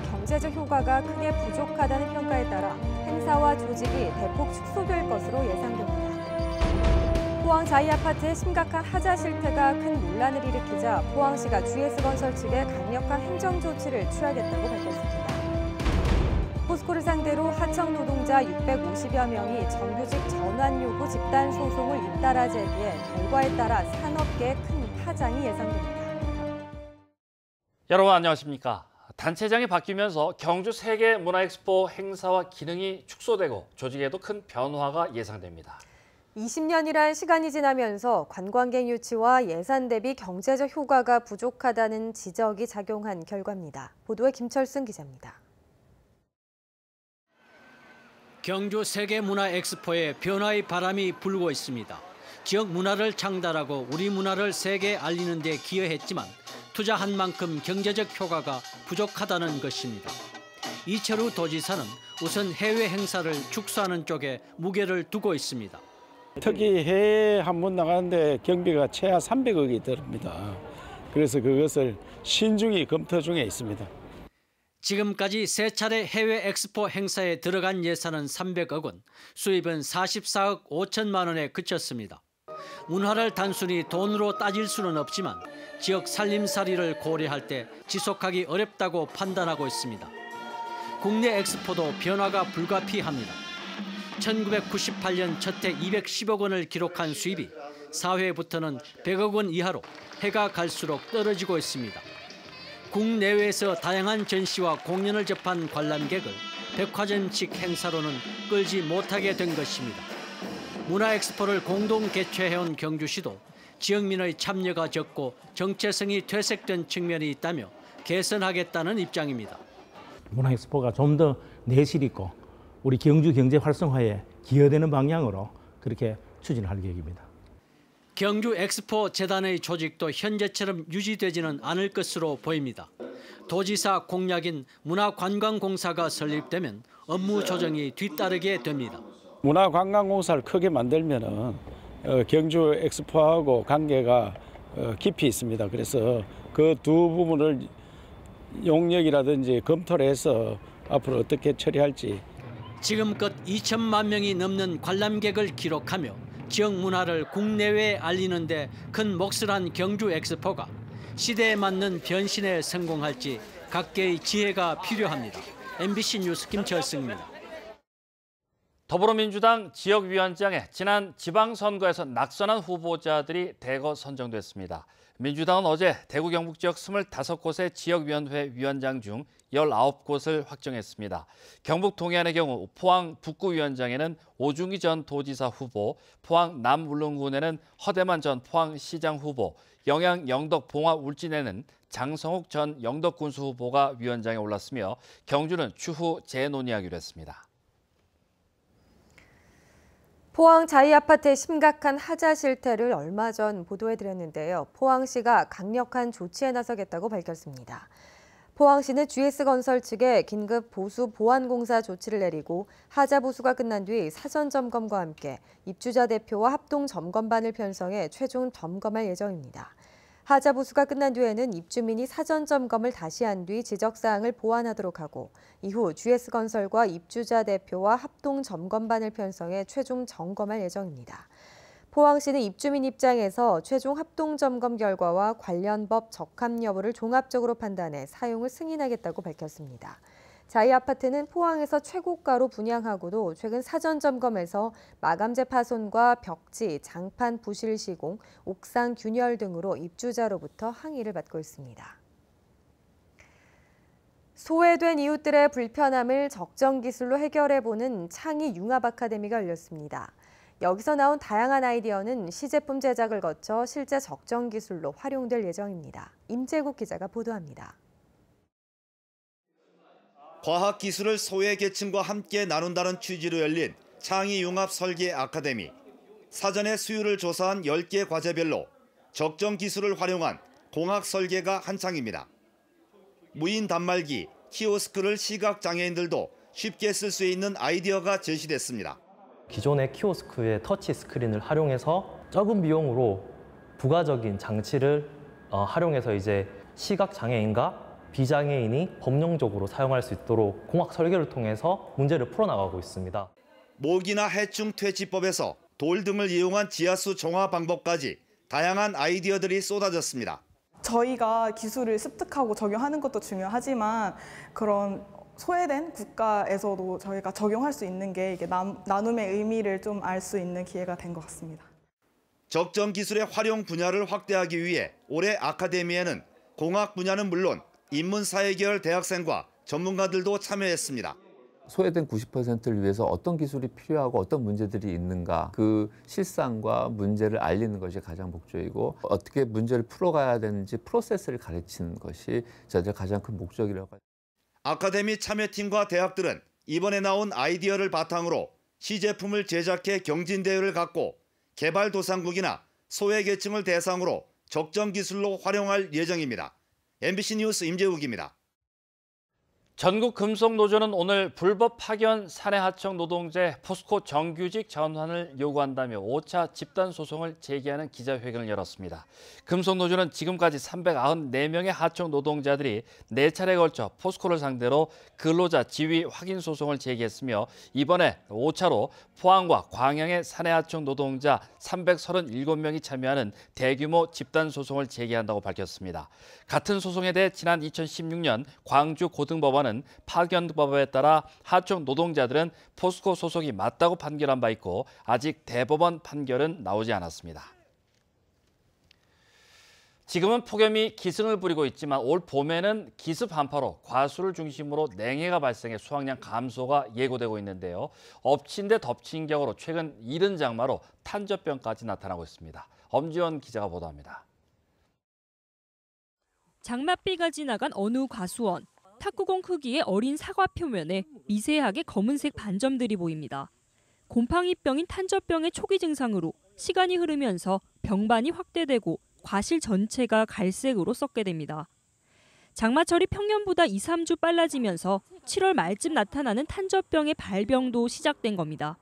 대비 경제적 효과가 크게 부족하다는 평가에 따라 행사와 조직이 대폭 축소될 것으로 예상됩니다. 포항 자이아파트의 심각한 하자 실태가 큰 논란을 일으키자 포항시가 GS건설 측에 강력한 행정 조치를 취하겠다고 밝혔습니다. 포스코를 상대로 하청 노동자 650여 명이 정규직 전환 요구 집단 소송을 잇따라 제기해 결과에 따라 산업계에 큰 파장이 예상됩니다. 여러분 안녕하십니까? 단체장이 바뀌면서 경주 세계문화엑스포 행사와 기능이 축소되고 조직에도 큰 변화가 예상됩니다. 20년이란 시간이 지나면서 관광객 유치와 예산 대비 경제적 효과가 부족하다는 지적이 작용한 결과입니다. 보도에 김철승 기자입니다. 경주 세계문화엑스포에 변화의 바람이 불고 있습니다. 지역 문화를 창달하고 우리 문화를 세계에 알리는 데 기여했지만 투자한 만큼 경제적 효과가 부족하다는 것입니다. 이철우 도지사는 우선 해외 행사를 축소하는 쪽에 무게를 두고 있습니다. 특히 해외 한 번 나가는데 경비가 최하 300억이 들입니다. 그래서 그것을 신중히 검토 중에 있습니다. 지금까지 3차례 해외 엑스포 행사에 들어간 예산은 300억 원, 수입은 44억 5천만 원에 그쳤습니다. 문화를 단순히 돈으로 따질 수는 없지만 지역 살림살이를 고려할 때 지속하기 어렵다고 판단하고 있습니다. 국내 엑스포도 변화가 불가피합니다. 1998년 첫해 210억 원을 기록한 수입이 4회부터는 100억 원 이하로 해가 갈수록 떨어지고 있습니다. 국내외에서 다양한 전시와 공연을 접한 관람객을 백화점식 행사로는 끌지 못하게 된 것입니다. 문화엑스포를 공동 개최해온 경주시도 지역민의 참여가 적고 정체성이 퇴색된 측면이 있다며 개선하겠다는 입장입니다. 문화엑스포가 좀 더 내실 있고 우리 경주 경제 활성화에 기여되는 방향으로 그렇게 추진할 계획입니다. 경주 엑스포 재단의 조직도 현재처럼 유지되지는 않을 것으로 보입니다. 도지사 공약인 문화관광공사가 설립되면 업무 조정이 뒤따르게 됩니다. 문화관광공사를 크게 만들면은 경주 엑스포하고 관계가 깊이 있습니다. 그래서 그 두 부분을 용역이라든지 검토를 해서 앞으로 어떻게 처리할지. 지금껏 2천만 명이 넘는 관람객을 기록하며 지역 문화를 국내외에 알리는 데 큰 몫을 한 경주 엑스포가 시대에 맞는 변신에 성공할지 각계의 지혜가 필요합니다. MBC 뉴스 김철승입니다. 더불어민주당 지역위원장에 지난 지방선거에서 낙선한 후보자들이 대거 선정됐습니다. 민주당은 어제 대구 경북 지역 25곳의 지역위원회 위원장 중 19곳을 확정했습니다. 경북 동해안의 경우 포항 북구위원장에는 오중기 전 도지사 후보, 포항 남울릉군에는 허대만 전 포항시장 후보, 영양 영덕 봉화 울진에는 장성욱 전 영덕군수 후보가 위원장에 올랐으며 경주는 추후 재논의하기로 했습니다. 포항 자이아파트의 심각한 하자 실태를 얼마 전 보도해드렸는데요. 포항시가 강력한 조치에 나서겠다고 밝혔습니다. 포항시는 GS건설 측에 긴급 보수 보완공사 조치를 내리고 하자 보수가 끝난 뒤 사전 점검과 함께 입주자 대표와 합동 점검반을 편성해 최종 점검할 예정입니다. 하자 보수가 끝난 뒤에는 입주민이 사전 점검을 다시 한 뒤 지적사항을 보완하도록 하고 이후 GS건설과 입주자 대표와 합동 점검반을 편성해 최종 점검할 예정입니다. 포항시는 입주민 입장에서 최종 합동 점검 결과와 관련 법 적합 여부를 종합적으로 판단해 사용을 승인하겠다고 밝혔습니다. 자이아파트는 포항에서 최고가로 분양하고도 최근 사전 점검에서 마감재 파손과 벽지, 장판 부실 시공, 옥상 균열 등으로 입주자로부터 항의를 받고 있습니다. 소외된 이웃들의 불편함을 적정 기술로 해결해보는 창의 융합 아카데미가 열렸습니다. 여기서 나온 다양한 아이디어는 시제품 제작을 거쳐 실제 적정 기술로 활용될 예정입니다. 임재국 기자가 보도합니다. 과학기술을 소외계층과 함께 나눈다는 취지로 열린 창의융합 설계 아카데미. 사전에 수요를 조사한 10개 과제별로 적정 기술을 활용한 공학 설계가 한창입니다. 무인 단말기, 키오스크를 시각장애인들도 쉽게 쓸 수 있는 아이디어가 제시됐습니다. 기존의 키오스크의 터치 스크린을 활용해서 적은 비용으로 부가적인 장치를 활용해서 이제 시각장애인과 비장애인이 법령적으로 사용할 수 있도록 공학 설계를 통해서 문제를 풀어나가고 있습니다. 모기나 해충 퇴치법에서 돌 등을 이용한 지하수 정화 방법까지 다양한 아이디어들이 쏟아졌습니다. 저희가 기술을 습득하고 적용하는 것도 중요하지만 그런 소외된 국가에서도 저희가 적용할 수 있는 게 이게 나눔의 의미를 좀 알 수 있는 기회가 된 것 같습니다. 적정 기술의 활용 분야를 확대하기 위해 올해 아카데미에는 공학 분야는 물론 인문사회계열 대학생과 전문가들도 참여했습니다. 소외된 90%를 위해서 어떤 기술이 필요하고 어떤 문제들이 있는가 그 실상과 문제를 알리는 것이 가장 목적이고 어떻게 문제를 풀어가야 되는지 프로세스를 가르치는 것이 저희들 가장 큰 목적이라고 합니다. 아카데미 참여팀과 대학들은 이번에 나온 아이디어를 바탕으로 시제품을 제작해 경진대회를 갖고 개발도상국이나 소외계층을 대상으로 적정 기술로 활용할 예정입니다. MBC 뉴스 임재욱입니다. 전국 금속노조는 오늘 불법 파견 사내하청 노동자의 포스코 정규직 전환을 요구한다며 5차 집단소송을 제기하는 기자회견을 열었습니다. 금속노조는 지금까지 394명의 하청 노동자들이 4차례에 걸쳐 포스코를 상대로 근로자 지위 확인 소송을 제기했으며 이번에 5차로 포항과 광양의 사내하청 노동자 337명이 참여하는 대규모 집단소송을 제기한다고 밝혔습니다. 같은 소송에 대해 지난 2016년 광주 고등법원은 파견법에 따라 하청 노동자들은 포스코 소속이 맞다고 판결한 바 있고 아직 대법원 판결은 나오지 않았습니다. 지금은 폭염이 기승을 부리고 있지만 올 봄에는 기습 한파로 과수를 중심으로 냉해가 발생해 수확량 감소가 예고되고 있는데요. 엎친 데 덮친 격으로 최근 이른 장마로 탄저병까지 나타나고 있습니다. 엄지원 기자가 보도합니다. 장맛비가 지나간 어느 과수원. 탁구공 크기의 어린 사과 표면에 미세하게 검은색 반점들이 보입니다. 곰팡이병인 탄저병의 초기 증상으로 시간이 흐르면서 병반이 확대되고 과실 전체가 갈색으로 썩게 됩니다. 장마철이 평년보다 2, 3주 빨라지면서 7월 말쯤 나타나는 탄저병의 발병도 시작된 겁니다.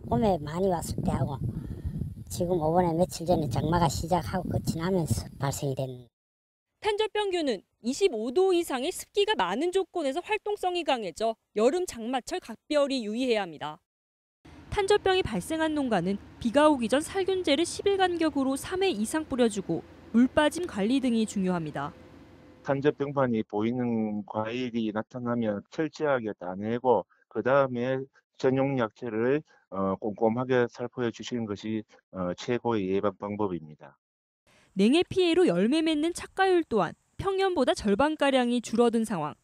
봄에 많이 왔을 때하고 지금 이번에 며칠 전에 장마가 시작하고 끝이 나면서 발생이 됐는데 탄저병균은 25도 이상의 습기가 많은 조건에서 활동성이 강해져 여름 장마철 각별히 유의해야 합니다. 탄저병이 발생한 농가는 비가 오기 전 살균제를 10일 간격으로 3회 이상 뿌려주고 물 빠짐 관리 등이 중요합니다. 탄저병반이 보이는 과일이 나타나면 철저하게 따내고 그다음에 전용 약제를 꼼꼼하게 살포해 주시는 것이 최고의 예방 방법입니다. 냉해 피해로 열매 맺는 착과율 또한 평년보다 절반가량이 줄어든 상황.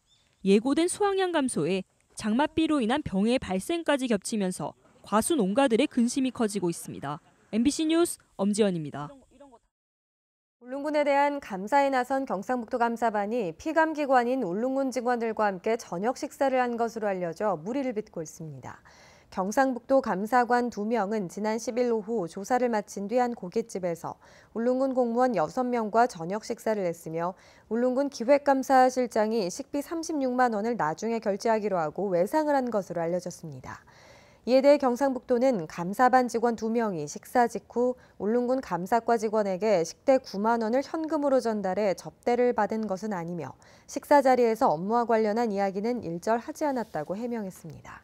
예고된 수확량 감소에 장맛비로 인한 병의 발생까지 겹치면서 과수 농가들의 근심이 커지고 있습니다. MBC 뉴스 엄지연입니다. 울릉군에 대한 감사에 나선 경상북도 감사반이 피감기관인 울릉군 직원들과 함께 저녁 식사를 한 것으로 알려져 물의를 빚고 있습니다. 경상북도 감사관 2명은 지난 10일 오후 조사를 마친 뒤 한 고깃집에서 울릉군 공무원 6명과 저녁 식사를 했으며 울릉군 기획감사실장이 식비 36만 원을 나중에 결제하기로 하고 외상을 한 것으로 알려졌습니다. 이에 대해 경상북도는 감사반 직원 2명이 식사 직후 울릉군 감사과 직원에게 식대 9만 원을 현금으로 전달해 접대를 받은 것은 아니며 식사 자리에서 업무와 관련한 이야기는 일절하지 않았다고 해명했습니다.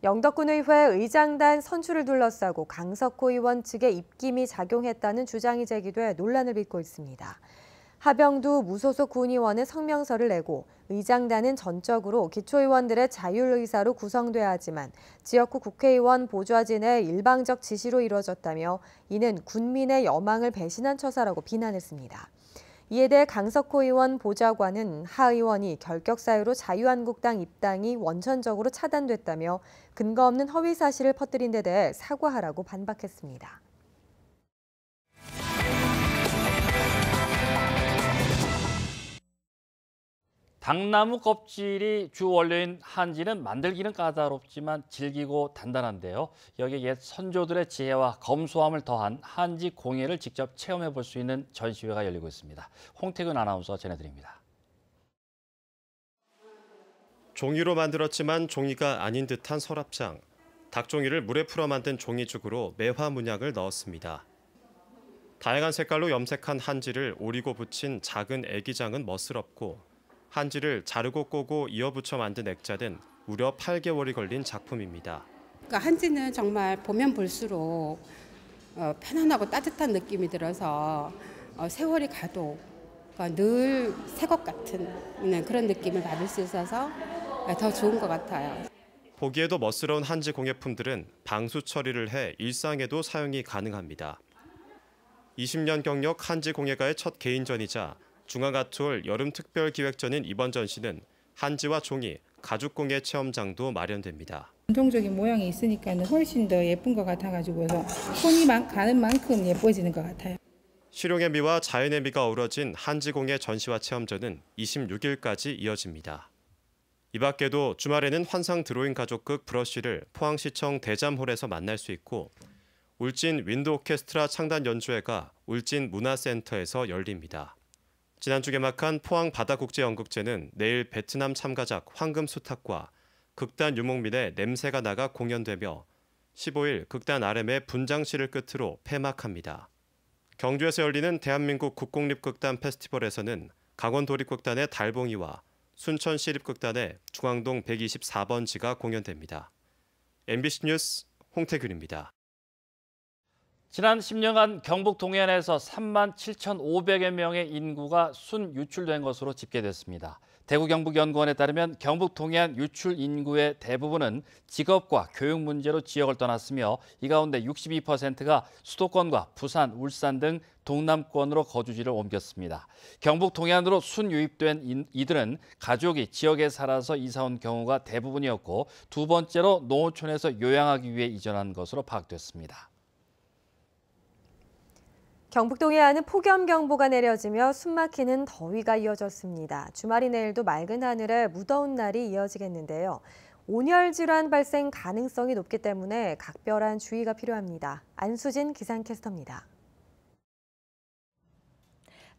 영덕군의회 의장단 선출을 둘러싸고 강석호 의원 측의 입김이 작용했다는 주장이 제기돼 논란을 빚고 있습니다. 하병두 무소속 군의원은 성명서를 내고 의장단은 전적으로 기초의원들의 자율의사로 구성돼야 하지만 지역구 국회의원 보좌진의 일방적 지시로 이루어졌다며 이는 군민의 여망을 배신한 처사라고 비난했습니다. 이에 대해 강석호 의원 보좌관은 하 의원이 결격 사유로 자유한국당 입당이 원천적으로 차단됐다며 근거 없는 허위 사실을 퍼뜨린 데 대해 사과하라고 반박했습니다. 당나무 껍질이 주 원료인 한지는 만들기는 까다롭지만 질기고 단단한데요. 여기에 옛 선조들의 지혜와 검소함을 더한 한지 공예를 직접 체험해 볼 수 있는 전시회가 열리고 있습니다. 홍태근 아나운서 전해드립니다. 종이로 만들었지만 종이가 아닌 듯한 서랍장. 닭종이를 물에 풀어 만든 종이죽으로 매화 문양을 넣었습니다. 다양한 색깔로 염색한 한지를 오리고 붙인 작은 애기장은 멋스럽고 한지를 자르고 꼬고 이어붙여 만든 액자는 무려 8개월이 걸린 작품입니다. 그러니까 한지는 정말 보면 볼수록 편안하고 따뜻한 느낌이 들어서 세월이 가도 늘 새 것 같은 그런 느낌을 받을 수 있어서 더 좋은 것 같아요. 보기에도 멋스러운 한지 공예품들은 방수 처리를 해 일상에도 사용이 가능합니다. 20년 경력 한지 공예가의 첫 개인전이자 중앙아트홀 여름특별기획전인 이번 전시는 한지와 종이, 가죽공예 체험장도 마련됩니다. 전통적인 모양이 있으니까 훨씬 더 예쁜 것 같아가지고서 손이 가는 만큼 예뻐지는 것 같아요. 실용의 미와 자연의 미가 어우러진 한지공예 전시와 체험전은 26일까지 이어집니다. 이 밖에도 주말에는 환상 드로잉 가족극 브러쉬를 포항시청 대잠홀에서 만날 수 있고 울진 윈드 오케스트라 창단 연주회가 울진 문화센터에서 열립니다. 지난주 개막한 포항 바다국제연극제는 내일 베트남 참가작 황금수탉과 극단 유목민의 냄새가 나가 공연되며 15일 극단 RM의 분장시를 끝으로 폐막합니다. 경주에서 열리는 대한민국 국공립극단 페스티벌에서는 강원도립극단의 달봉이와 순천시립극단의 중앙동 124번지가 공연됩니다. MBC 뉴스 홍태균입니다. 지난 10년간 경북 동해안에서 37,500여 명의 인구가 순유출된 것으로 집계됐습니다. 대구경북연구원에 따르면 경북 동해안 유출 인구의 대부분은 직업과 교육 문제로 지역을 떠났으며 이 가운데 62%가 수도권과 부산, 울산 등 동남권으로 거주지를 옮겼습니다. 경북 동해안으로 순유입된 이들은 가족이 지역에 살아서 이사 온 경우가 대부분이었고 두 번째로 농어촌에서 요양하기 위해 이전한 것으로 파악됐습니다. 경북 동해안은 폭염경보가 내려지며 숨막히는 더위가 이어졌습니다. 주말인 내일도 맑은 하늘에 무더운 날이 이어지겠는데요. 온열 질환 발생 가능성이 높기 때문에 각별한 주의가 필요합니다. 안수진 기상캐스터입니다.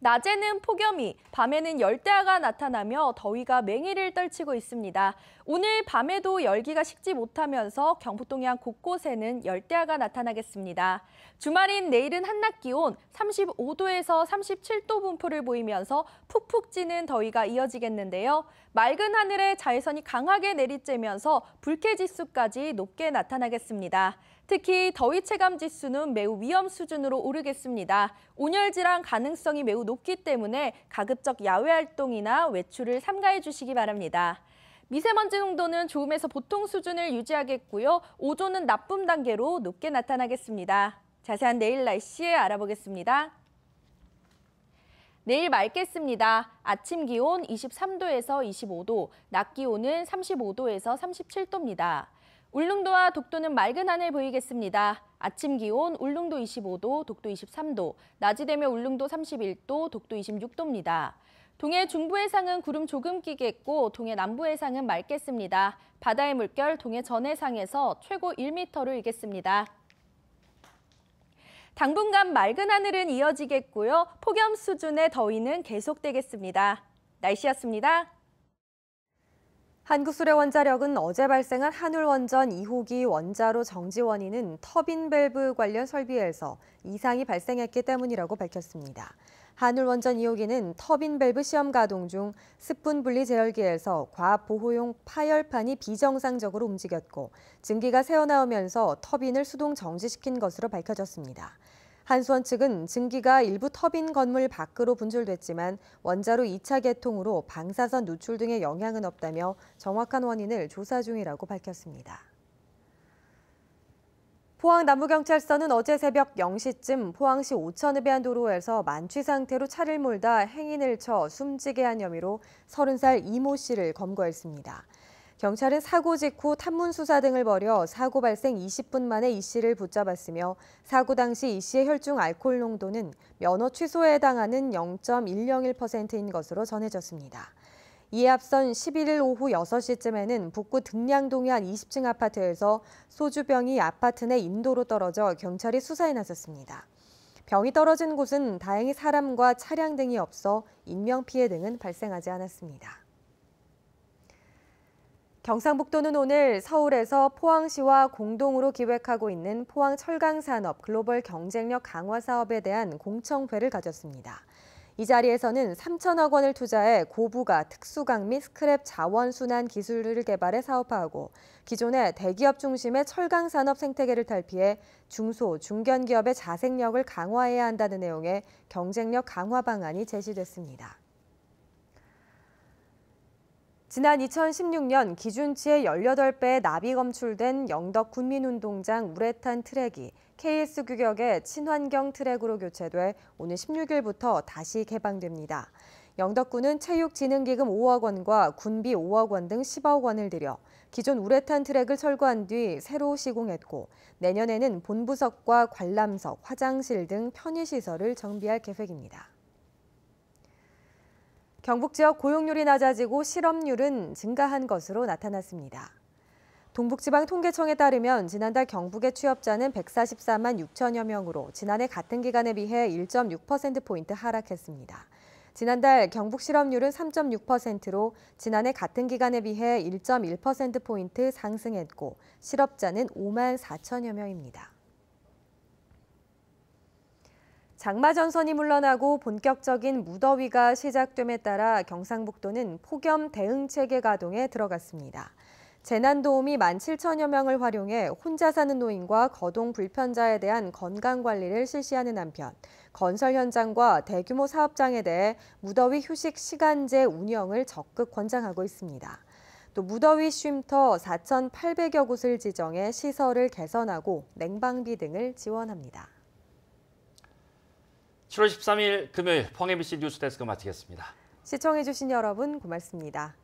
낮에는 폭염이, 밤에는 열대야가 나타나며 더위가 맹위를 떨치고 있습니다. 오늘 밤에도 열기가 식지 못하면서 경북 동해안 곳곳에는 열대야가 나타나겠습니다. 주말인 내일은 한낮 기온 35도에서 37도 분포를 보이면서 푹푹 찌는 더위가 이어지겠는데요. 맑은 하늘에 자외선이 강하게 내리쬐면서 불쾌지수까지 높게 나타나겠습니다. 특히 더위 체감 지수는 매우 위험 수준으로 오르겠습니다. 온열 질환 가능성이 매우 높기 때문에 가급적 야외 활동이나 외출을 삼가해 주시기 바랍니다. 미세먼지 농도는 좋음에서 보통 수준을 유지하겠고요. 오존은 나쁨 단계로 높게 나타나겠습니다. 자세한 내일 날씨 알아보겠습니다. 내일 맑겠습니다. 아침 기온 23도에서 25도, 낮 기온은 35도에서 37도입니다. 울릉도와 독도는 맑은 하늘 보이겠습니다. 아침 기온 울릉도 25도, 독도 23도, 낮이 되면 울릉도 31도, 독도 26도입니다. 동해 중부 해상은 구름 조금 끼겠고 동해 남부 해상은 맑겠습니다. 바다의 물결 동해 전 해상에서 최고 1m로 일겠습니다. 당분간 맑은 하늘은 이어지겠고요. 폭염 수준의 더위는 계속되겠습니다. 날씨였습니다. 한국수레원자력은 어제 발생한 한울원전 2호기 원자로 정지 원인은 터빈 밸브 관련 설비에서 이상이 발생했기 때문이라고 밝혔습니다. 한울원전 2호기는 터빈 밸브 시험 가동 중 스푼 분리 제열기에서 과압 보호용 파열판이 비정상적으로 움직였고 증기가 새어나오면서 터빈을 수동 정지시킨 것으로 밝혀졌습니다. 한수원 측은 증기가 일부 터빈 건물 밖으로 분출됐지만 원자로 2차 개통으로 방사선 누출 등의 영향은 없다며 정확한 원인을 조사 중이라고 밝혔습니다. 포항 남부경찰서는 어제 새벽 0시쯤 포항시 오천읍해안 도로에서 만취 상태로 차를 몰다 행인을 쳐 숨지게 한 혐의로 30살 이모 씨를 검거했습니다. 경찰은 사고 직후 탐문 수사 등을 벌여 사고 발생 20분 만에 이 씨를 붙잡았으며 사고 당시 이 씨의 혈중 알코올 농도는 면허 취소에 해당하는 0.101%인 것으로 전해졌습니다. 이에 앞선 11일 오후 6시쯤에는 북구 등량동의 한 20층 아파트에서 소주병이 아파트 내 인도로 떨어져 경찰이 수사에 나섰습니다. 병이 떨어진 곳은 다행히 사람과 차량 등이 없어 인명피해 등은 발생하지 않았습니다. 경상북도는 오늘 서울에서 포항시와 공동으로 기획하고 있는 포항 철강산업 글로벌 경쟁력 강화 사업에 대한 공청회를 가졌습니다. 이 자리에서는 3천억 원을 투자해 고부가 특수강 및 스크랩 자원 순환 기술을 개발해 사업화하고 기존의 대기업 중심의 철강산업 생태계를 탈피해 중소, 중견기업의 자생력을 강화해야 한다는 내용의 경쟁력 강화 방안이 제시됐습니다. 지난 2016년 기준치의 18배의 납이 검출된 영덕 군민운동장 우레탄 트랙이 KS 규격의 친환경 트랙으로 교체돼 오늘 16일부터 다시 개방됩니다. 영덕군은 체육진흥기금 5억 원과 군비 5억 원 등 10억 원을 들여 기존 우레탄 트랙을 철거한 뒤 새로 시공했고 내년에는 본부석과 관람석, 화장실 등 편의시설을 정비할 계획입니다. 경북 지역 고용률이 낮아지고 실업률은 증가한 것으로 나타났습니다. 동북지방통계청에 따르면 지난달 경북의 취업자는 144만 6천여 명으로 지난해 같은 기간에 비해 1.6%포인트 하락했습니다. 지난달 경북 실업률은 3.6%로 지난해 같은 기간에 비해 1.1%포인트 상승했고 실업자는 5만 4천여 명입니다. 장마 전선이 물러나고 본격적인 무더위가 시작됨에 따라 경상북도는 폭염 대응 체계 가동에 들어갔습니다. 재난도우미 17,000여 명을 활용해 혼자 사는 노인과 거동 불편자에 대한 건강관리를 실시하는 한편 건설 현장과 대규모 사업장에 대해 무더위 휴식 시간제 운영을 적극 권장하고 있습니다. 또 무더위 쉼터 4,800여 곳을 지정해 시설을 개선하고 냉방비 등을 지원합니다. 7월 13일 금요일 포항 MBC 뉴스데스크 마치겠습니다. 시청해주신 여러분 고맙습니다.